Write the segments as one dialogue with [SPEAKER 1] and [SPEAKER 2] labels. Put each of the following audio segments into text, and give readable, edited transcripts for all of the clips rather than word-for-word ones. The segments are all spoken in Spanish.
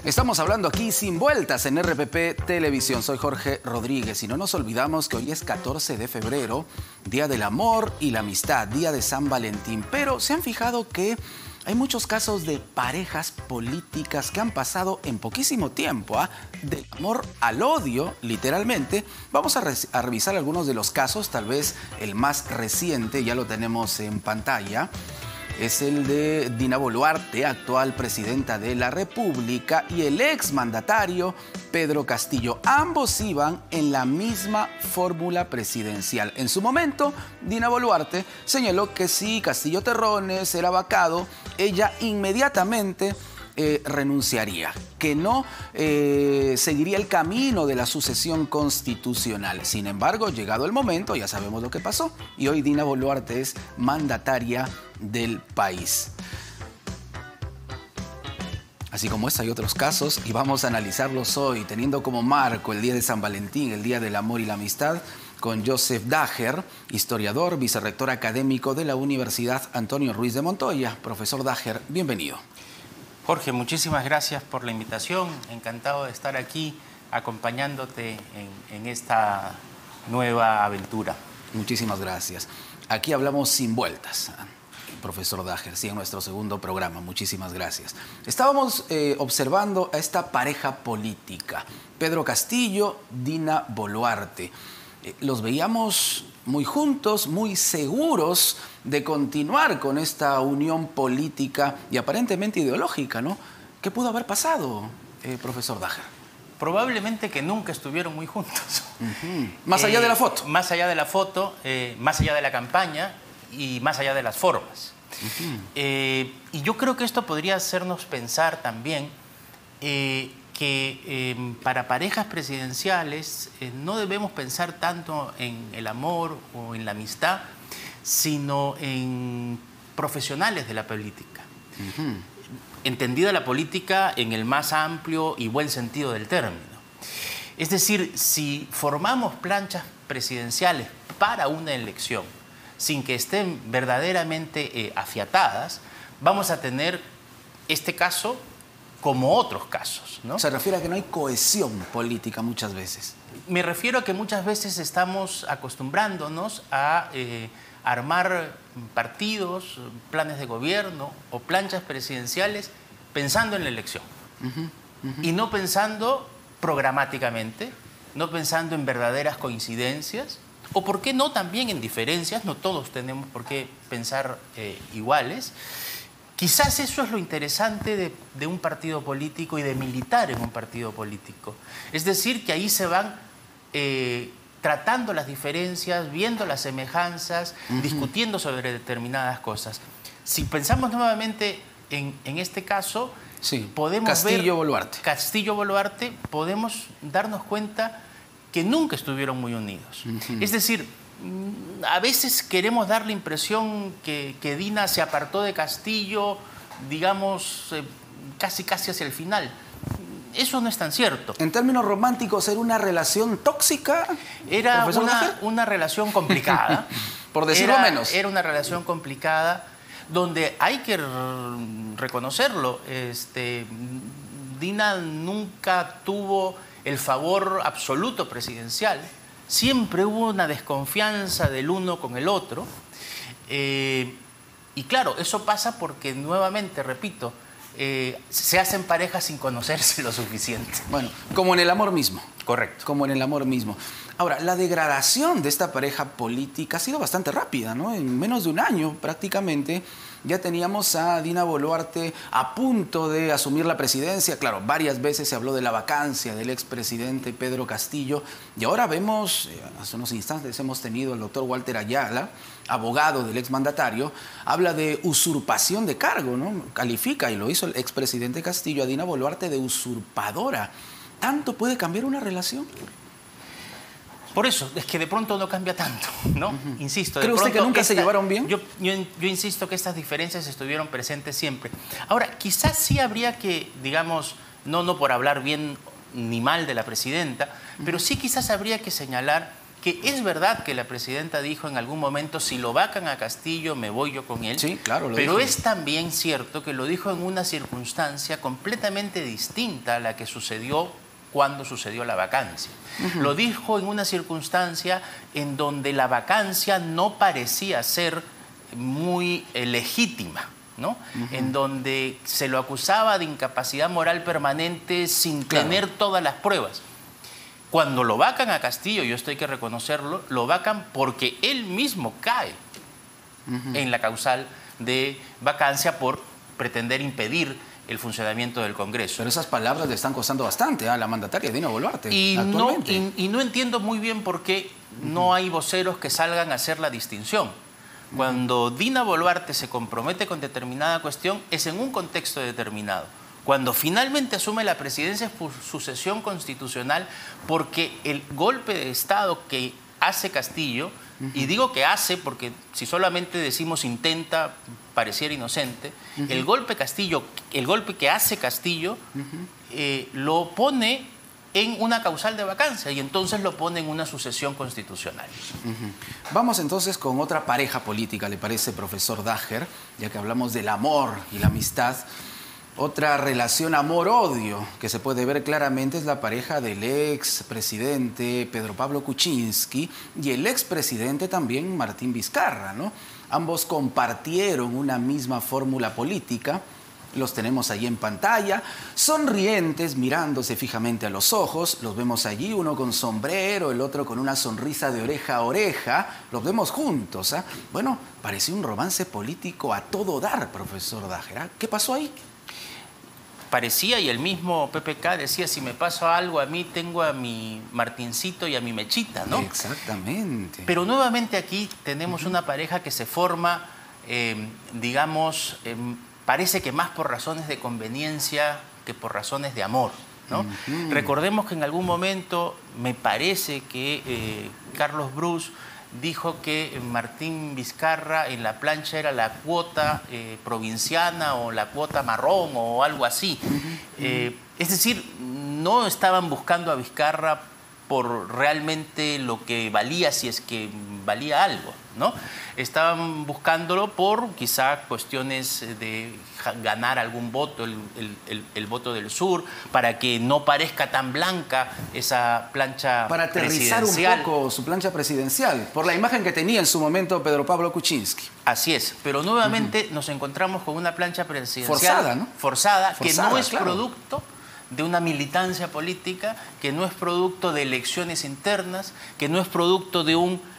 [SPEAKER 1] Estamos hablando aquí sin vueltas en RPP Televisión. Soy Jorge Rodríguez y no nos olvidamos que hoy es 14 de febrero, Día del Amor y la Amistad, Día de San Valentín. Pero ¿se han fijado que hay muchos casos de parejas políticas que han pasado en poquísimo tiempo, del amor al odio, literalmente? Vamos a revisar algunos de los casos, tal vez el más reciente, ya lo tenemos en pantalla. Es el de Dina Boluarte, actual presidenta de la República, y el exmandatario Pedro Castillo. Ambos iban en la misma fórmula presidencial. En su momento, Dina Boluarte señaló que si Castillo Terrones era vacado, ella inmediatamente renunciaría, que no seguiría el camino de la sucesión constitucional. Sin embargo, llegado el momento, ya sabemos lo que pasó, y hoy Dina Boluarte es mandataria del país. Así como hay otros casos y vamos a analizarlos hoy, teniendo como marco el Día de San Valentín, el Día del Amor y la Amistad, con Joseph Dager, historiador, vicerrector académico de la Universidad Antonio Ruiz de Montoya. Profesor Dager, bienvenido.
[SPEAKER 2] Jorge, muchísimas gracias por la invitación. Encantado de estar aquí acompañándote en esta nueva aventura.
[SPEAKER 1] Muchísimas gracias. Aquí hablamos sin vueltas, profesor Dager, sí, en nuestro segundo programa. Muchísimas gracias. Estábamos observando a esta pareja política, Pedro Castillo, Dina Boluarte. Los veíamos muy juntos, muy seguros de continuar con esta unión política y aparentemente ideológica, ¿no? ¿Qué pudo haber pasado, profesor Dager?
[SPEAKER 2] Probablemente que nunca estuvieron muy juntos.
[SPEAKER 1] Más allá de la foto.
[SPEAKER 2] Más allá de la foto, más allá de la campaña y más allá de las formas. Y yo creo que esto podría hacernos pensar también que para parejas presidenciales no debemos pensar tanto en el amor o en la amistad, sino en profesionales de la política. Entendida la política en el más amplio y buen sentido del término. Es decir, si formamos planchas presidenciales para una elección sin que estén verdaderamente afiatadas, vamos a tener este caso como otros casos, ¿no?
[SPEAKER 1] Se refiere a que no hay cohesión política muchas veces.
[SPEAKER 2] Me refiero a que muchas veces estamos acostumbrándonos a armar partidos, planes de gobierno o planchas presidenciales pensando en la elección. Y no pensando programáticamente, no pensando en verdaderas coincidencias, o por qué no también en diferencias. No todos tenemos por qué pensar iguales. Quizás eso es lo interesante de un partido político y de militar en un partido político. Es decir, que ahí se van tratando las diferencias, viendo las semejanzas, discutiendo sobre determinadas cosas. Si pensamos nuevamente en este caso,
[SPEAKER 1] sí,
[SPEAKER 2] podemos
[SPEAKER 1] Castillo-Boluarte.
[SPEAKER 2] Castillo-Boluarte, podemos darnos cuenta que nunca estuvieron muy unidos. Es decir, a veces queremos dar la impresión que Dina se apartó de Castillo, digamos, casi hacia el final. Eso no es tan cierto.
[SPEAKER 1] En términos románticos, ¿era una relación tóxica?
[SPEAKER 2] Era una relación complicada.
[SPEAKER 1] Por decirlo menos.
[SPEAKER 2] Era una relación complicada donde hay que reconocerlo. Dina nunca tuvo el favor absoluto presidencial. Siempre hubo una desconfianza del uno con el otro. Y claro, eso pasa porque, nuevamente, repito, se hacen parejas sin conocerse lo suficiente.
[SPEAKER 1] Bueno, como en el amor mismo.
[SPEAKER 2] Correcto.
[SPEAKER 1] Como en el amor mismo. Ahora, la degradación de esta pareja política ha sido bastante rápida, ¿no? En menos de un año, prácticamente, ya teníamos a Dina Boluarte a punto de asumir la presidencia. Claro, varias veces se habló de la vacancia del expresidente Pedro Castillo. Y ahora vemos, hace unos instantes hemos tenido al doctor Walter Ayala, abogado del exmandatario, habla de usurpación de cargo, ¿no? Califica, y lo hizo el expresidente Castillo, a Dina Boluarte de usurpadora. ¿Tanto puede cambiar una relación?
[SPEAKER 2] Por eso, es que de pronto no cambia tanto, ¿no? Insisto.
[SPEAKER 1] ¿Cree usted que nunca se llevaron bien?
[SPEAKER 2] Yo insisto que estas diferencias estuvieron presentes siempre. Ahora, quizás sí habría que, digamos, no por hablar bien ni mal de la presidenta, pero sí quizás habría que señalar que que es verdad que la presidenta dijo en algún momento, si lo vacan a Castillo, me voy yo con él.
[SPEAKER 1] Sí, claro,
[SPEAKER 2] pero
[SPEAKER 1] dijo.
[SPEAKER 2] es también cierto que lo dijo en una circunstancia completamente distinta a la que sucedió cuando sucedió la vacancia. Lo dijo en una circunstancia en donde la vacancia no parecía ser muy legítima, ¿no? En donde se lo acusaba de incapacidad moral permanente sin tener todas las pruebas. Cuando lo vacan a Castillo, y esto hay que reconocerlo, lo vacan porque él mismo cae en la causal de vacancia por pretender impedir el funcionamiento del Congreso.
[SPEAKER 1] Pero esas palabras le están costando bastante a la mandataria Dina Boluarte actualmente.
[SPEAKER 2] Y no entiendo muy bien por qué no hay voceros que salgan a hacer la distinción. Cuando Dina Boluarte se compromete con determinada cuestión, es en un contexto determinado. Cuando finalmente asume la presidencia por sucesión constitucional, porque el golpe de Estado que hace Castillo, y digo que hace porque si solamente decimos intenta, pareciera inocente, el golpe que hace Castillo lo pone en una causal de vacancia y entonces lo pone en una sucesión constitucional.
[SPEAKER 1] Vamos entonces con otra pareja política, ¿le parece, profesor Dager? Ya que hablamos del amor y la amistad. Otra relación amor-odio que se puede ver claramente es la pareja del expresidente Pedro Pablo Kuczynski y el expresidente también Martín Vizcarra, ¿no? Ambos compartieron una misma fórmula política. Los tenemos allí en pantalla, sonrientes, mirándose fijamente a los ojos. Los vemos allí, uno con sombrero, el otro con una sonrisa de oreja a oreja. Los vemos juntos, ¿eh? Bueno, parecía un romance político a todo dar, profesor Dager. ¿Qué pasó ahí?
[SPEAKER 2] Parecía, y el mismo PPK decía, si me pasa algo a mí, tengo a mi Martincito y a mi Mechita, ¿no?
[SPEAKER 1] Exactamente.
[SPEAKER 2] Pero nuevamente aquí tenemos una pareja que se forma, digamos, parece que más por razones de conveniencia que por razones de amor, ¿no? Recordemos que en algún momento, me parece que Carlos Brus dijo que Martín Vizcarra en la plancha era la cuota provinciana o la cuota marrón o algo así. Es decir, no estaban buscando a Vizcarra por realmente lo que valía, si es que valía algo, ¿no? Estaban buscándolo por quizá cuestiones de ganar algún voto, el voto del sur, para que no parezca tan blanca esa plancha presidencial.
[SPEAKER 1] Para aterrizar un poco su plancha presidencial, por la imagen que tenía en su momento Pedro Pablo Kuczynski.
[SPEAKER 2] Así es, pero nuevamente nos encontramos con una plancha presidencial
[SPEAKER 1] forzada, ¿no?
[SPEAKER 2] Forzada, que no es
[SPEAKER 1] claro.
[SPEAKER 2] producto de una militancia política, que no es producto de elecciones internas, que no es producto de un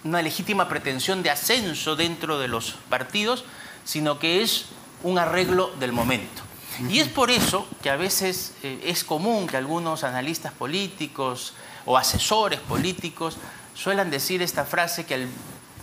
[SPEAKER 2] una legítima pretensión de ascenso dentro de los partidos, sino que es un arreglo del momento. Y es por eso que a veces es común que algunos analistas políticos o asesores políticos suelan decir esta frase que al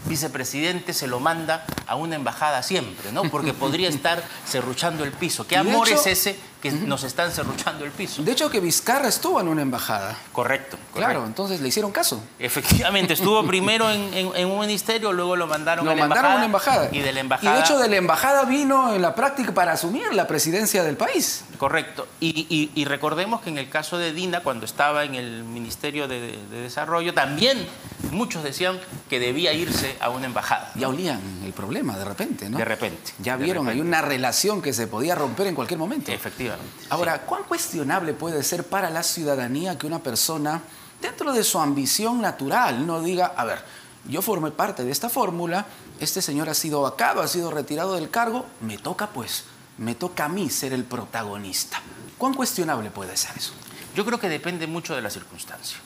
[SPEAKER 2] vicepresidente se lo manda a una embajada siempre, ¿no? Porque podría estar serruchando el piso. ¿Qué amor es ese que nos están serruchando el piso?
[SPEAKER 1] De hecho, que Vizcarra estuvo en una embajada.
[SPEAKER 2] Correcto.
[SPEAKER 1] Claro, entonces le hicieron caso.
[SPEAKER 2] Efectivamente, estuvo primero en un ministerio, luego lo mandaron a una embajada. Y de la embajada...
[SPEAKER 1] Y de hecho, de la embajada vino en la práctica para asumir la presidencia del país.
[SPEAKER 2] Correcto. Y recordemos que en el caso de Dina, cuando estaba en el Ministerio de Desarrollo, también muchos decían que debía irse a una embajada.
[SPEAKER 1] Ya olían el problema de repente, ¿no?
[SPEAKER 2] De repente.
[SPEAKER 1] Ya vieron, hay una relación que se podía romper en cualquier momento.
[SPEAKER 2] Efectivamente.
[SPEAKER 1] Ahora, ¿cuán cuestionable puede ser para la ciudadanía que una persona, dentro de su ambición natural, no diga, a ver, yo formé parte de esta fórmula, este señor ha sido vacado, ha sido retirado del cargo, me toca a mí ser el protagonista? ¿Cuán cuestionable puede ser eso?
[SPEAKER 2] Yo creo que depende mucho de la circunstancia.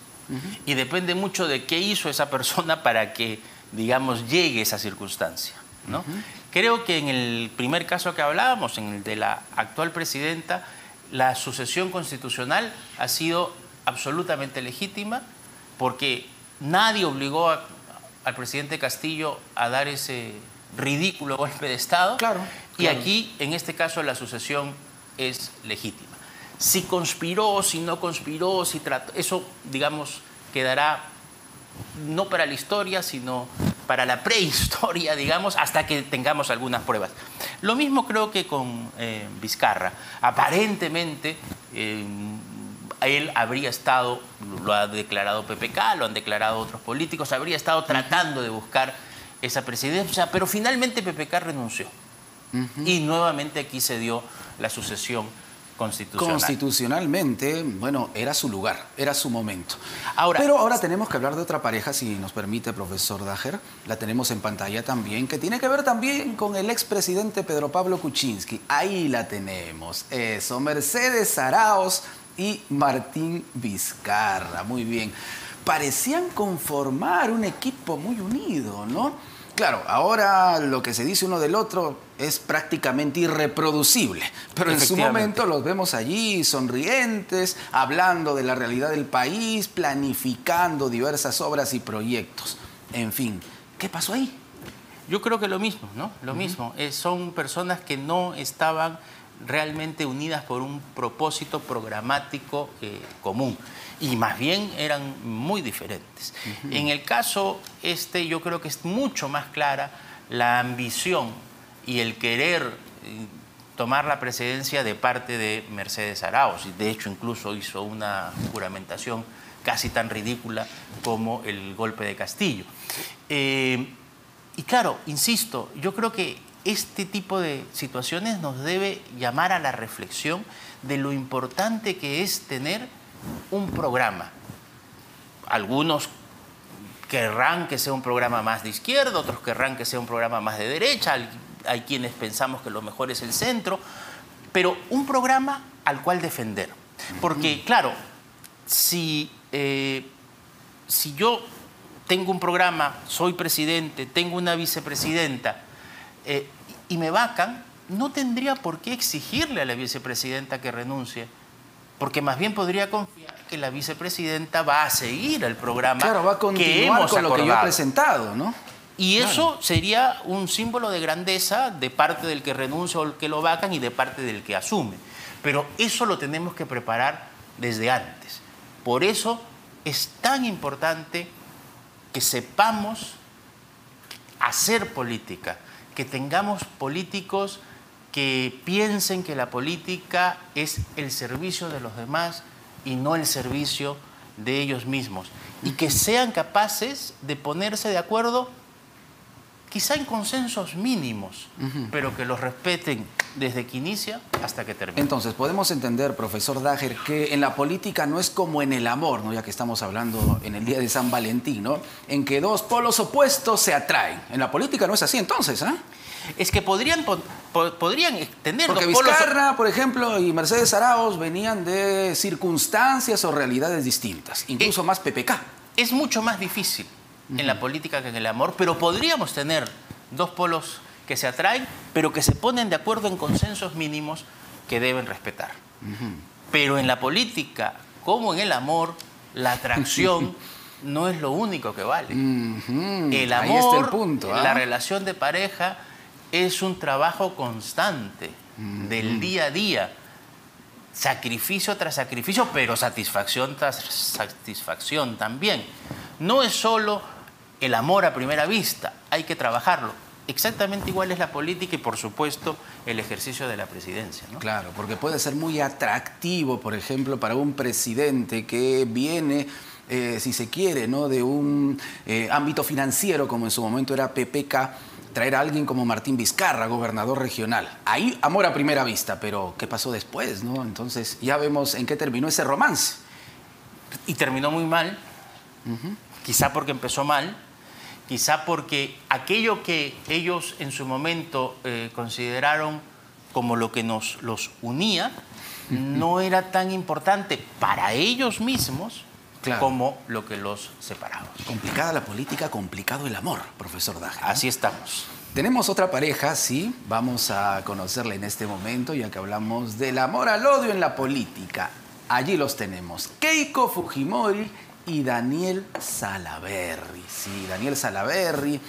[SPEAKER 2] Y depende mucho de qué hizo esa persona para que, digamos, llegue esa circunstancia, ¿no? Creo que en el primer caso que hablábamos, en el de la actual presidenta, la sucesión constitucional ha sido absolutamente legítima porque nadie obligó al presidente Castillo a dar ese ridículo golpe de Estado.
[SPEAKER 1] Claro.
[SPEAKER 2] Y aquí, en este caso, la sucesión es legítima. Si conspiró, si no conspiró, si trató, eso, digamos, quedará no para la historia, sino para la prehistoria, digamos, hasta que tengamos algunas pruebas. Lo mismo creo que con Vizcarra. Aparentemente él habría estado, lo ha declarado PPK, lo han declarado otros políticos, habría estado tratando de buscar esa presidencia, pero finalmente PPK renunció. Y nuevamente aquí se dio la sucesión constitucional.
[SPEAKER 1] Constitucionalmente, bueno, era su lugar, era su momento.
[SPEAKER 2] Pero
[SPEAKER 1] ahora tenemos que hablar de otra pareja, si nos permite, profesor Dager. La tenemos en pantalla también, que tiene que ver también con el expresidente Pedro Pablo Kuczynski. Ahí la tenemos. Eso, Mercedes Arauz y Martín Vizcarra. Muy bien. Parecían conformar un equipo muy unido, ¿no? Claro, ahora lo que se dice uno del otro es prácticamente irreproducible, pero en su momento los vemos allí sonrientes, hablando de la realidad del país, planificando diversas obras y proyectos. En fin, ¿qué pasó ahí?
[SPEAKER 2] Yo creo que lo mismo, ¿no? Lo mismo. Son personas que no estaban realmente unidas por un propósito programático común. Y más bien eran muy diferentes. En el caso yo creo que es mucho más clara la ambición y el querer tomar la presidencia de parte de Mercedes Arauz. Y de hecho incluso hizo una juramentación casi tan ridícula como el golpe de Castillo. Y claro, insisto, yo creo que este tipo de situaciones nos debe llamar a la reflexión de lo importante que es tener un programa. Algunos querrán que sea un programa más de izquierda, otros querrán que sea un programa más de derecha, hay quienes pensamos que lo mejor es el centro, pero un programa al cual defender. Porque, claro, si yo tengo un programa, soy presidente, tengo una vicepresidenta y me vacan, no tendría por qué exigirle a la vicepresidenta que renuncie, porque más bien podría confiar que la vicepresidenta va a seguir el programa.
[SPEAKER 1] Claro, va a continuar con lo que yo he presentado, ¿no?
[SPEAKER 2] Y eso sería un símbolo de grandeza de parte del que renuncia o el que lo vacan y de parte del que asume. Pero eso lo tenemos que preparar desde antes. Por eso es tan importante que sepamos hacer política, que tengamos políticos que piensen que la política es el servicio de los demás y no el servicio de ellos mismos. Y que sean capaces de ponerse de acuerdo, quizá en consensos mínimos, pero que los respeten desde que inicia hasta que termina.
[SPEAKER 1] Entonces, podemos entender, profesor Dager, que en la política no es como en el amor, ¿no? Ya que estamos hablando en el día de San Valentín, ¿no? En que dos polos opuestos se atraen. En la política no es así, entonces, ¿ah?
[SPEAKER 2] Es que podrían tener
[SPEAKER 1] porque
[SPEAKER 2] dos polos.
[SPEAKER 1] Vizcarra, por ejemplo, y Mercedes Arauz venían de circunstancias o realidades distintas, incluso más PPK.
[SPEAKER 2] Es mucho más difícil en la política que en el amor, pero podríamos tener dos polos que se atraen, pero que se ponen de acuerdo en consensos mínimos que deben respetar. Pero en la política, como en el amor, la atracción no es lo único que vale. El amor,
[SPEAKER 1] ahí está el punto,
[SPEAKER 2] la relación de pareja, es un trabajo constante del día a día, sacrificio tras sacrificio, pero satisfacción tras satisfacción también. No es solo el amor a primera vista, hay que trabajarlo. Exactamente igual es la política y, por supuesto, el ejercicio de la presidencia, ¿no?
[SPEAKER 1] Claro, porque puede ser muy atractivo, por ejemplo, para un presidente que viene, si se quiere, ¿no?, de un ámbito financiero, como en su momento era PPK, traer a alguien como Martín Vizcarra, gobernador regional. Ahí, amor a primera vista, pero ¿qué pasó después, no? Entonces, ya vemos en qué terminó ese romance.
[SPEAKER 2] Y terminó muy mal, quizá porque empezó mal, quizá porque aquello que ellos en su momento consideraron como lo que los unía, no era tan importante para ellos mismos, claro, como lo que los separaba.
[SPEAKER 1] Complicada la política, complicado el amor, profesor Dager, ¿no?
[SPEAKER 2] Así estamos.
[SPEAKER 1] Tenemos otra pareja, sí, vamos a conocerla en este momento, ya que hablamos del amor al odio en la política. Allí los tenemos, Keiko Fujimori y Daniel Salaverry. Sí, Daniel Salaverry,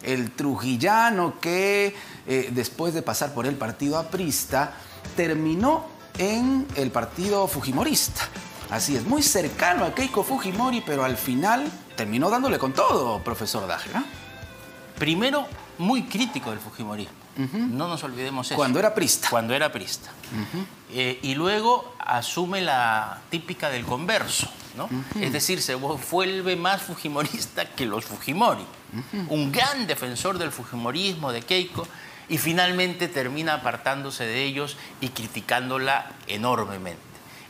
[SPEAKER 1] el trujillano que después de pasar por el partido aprista, terminó en el partido fujimorista. Así es, muy cercano a Keiko Fujimori, pero al final terminó dándole con todo, profesor Dager, ¿eh?
[SPEAKER 2] Primero, muy crítico del fujimorismo. No nos olvidemos eso.
[SPEAKER 1] Cuando era aprista.
[SPEAKER 2] Cuando era aprista. Y luego asume la típica del converso, ¿no? Es decir, se vuelve más fujimorista que los Fujimori. Un gran defensor del fujimorismo, de Keiko, y finalmente termina apartándose de ellos y criticándola enormemente.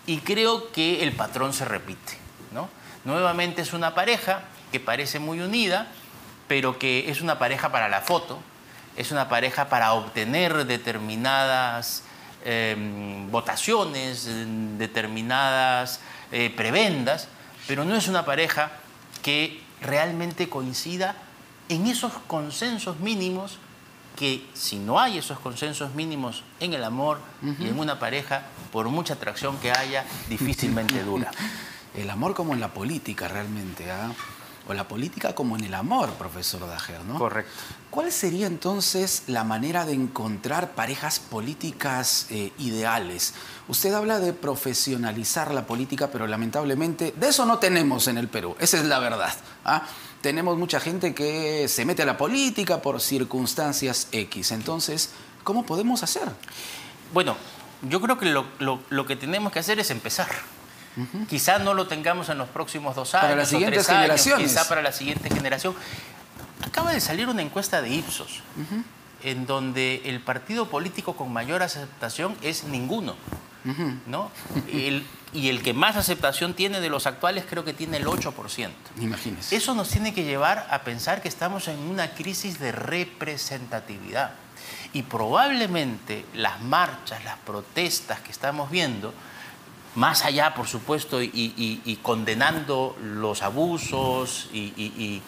[SPEAKER 2] Y creo que el patrón se repite, ¿no? Nuevamente es una pareja que parece muy unida, pero que es una pareja para la foto, es una pareja para obtener determinadas votaciones, determinadas prebendas, pero no es una pareja que realmente coincida en esos consensos mínimos que, si no hay esos consensos mínimos en el amor y en una pareja, por mucha atracción que haya, difícilmente dura.
[SPEAKER 1] El amor como en la política realmente, ¿ah? O la política como en el amor, profesor Daher, ¿no?
[SPEAKER 2] Correcto.
[SPEAKER 1] ¿Cuál sería entonces la manera de encontrar parejas políticas ideales? Usted habla de profesionalizar la política, pero lamentablemente de eso no tenemos en el Perú. Esa es la verdad, ¿ah? Tenemos mucha gente que se mete a la política por circunstancias X. Entonces, ¿cómo podemos hacer?
[SPEAKER 2] Bueno, yo creo que lo que tenemos que hacer es empezar. Quizá no lo tengamos en los próximos 2 años,
[SPEAKER 1] para las siguientes
[SPEAKER 2] 3 años,
[SPEAKER 1] generaciones.
[SPEAKER 2] quizá para la siguiente generación. Acaba de salir una encuesta de Ipsos, en donde el partido político con mayor aceptación es ninguno, ¿no? Y el que más aceptación tiene de los actuales creo que tiene el 8%.
[SPEAKER 1] Imagínese.
[SPEAKER 2] Eso nos tiene que llevar a pensar que estamos en una crisis de representatividad. Y probablemente las marchas, las protestas que estamos viendo, más allá, por supuesto, y condenando los abusos y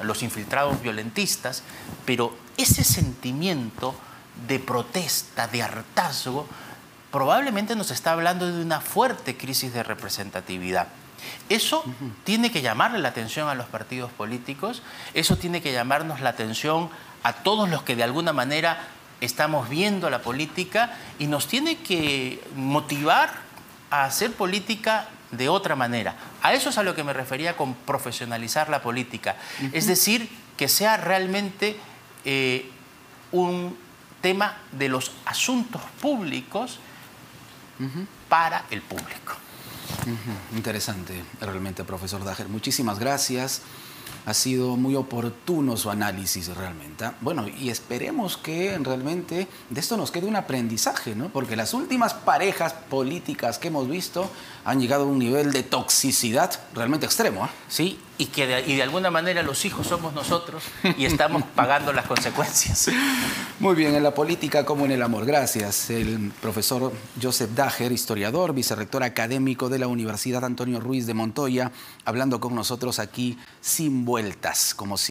[SPEAKER 2] los infiltrados violentistas, pero ese sentimiento de protesta, de hartazgo, probablemente nos está hablando de una fuerte crisis de representatividad. Eso tiene que llamarle la atención a los partidos políticos, eso tiene que llamarnos la atención a todos los que de alguna manera estamos viendo la política y nos tiene que motivar a hacer política de otra manera. A eso es a lo que me refería con profesionalizar la política. Es decir, que sea realmente un tema de los asuntos públicos para el público.
[SPEAKER 1] Interesante, realmente, profesor Daher. Muchísimas gracias. Ha sido muy oportuno su análisis realmente. Bueno, y esperemos que realmente de esto nos quede un aprendizaje, ¿no? Porque las últimas parejas políticas que hemos visto han llegado a un nivel de toxicidad realmente extremo, ¿eh?
[SPEAKER 2] Sí, y de alguna manera los hijos somos nosotros y estamos pagando las consecuencias.
[SPEAKER 1] Muy bien, en la política como en el amor. Gracias. El profesor Joseph Daher, historiador, vicerrector académico de la Universidad Antonio Ruiz de Montoya, hablando con nosotros aquí sin vueltas, como siempre.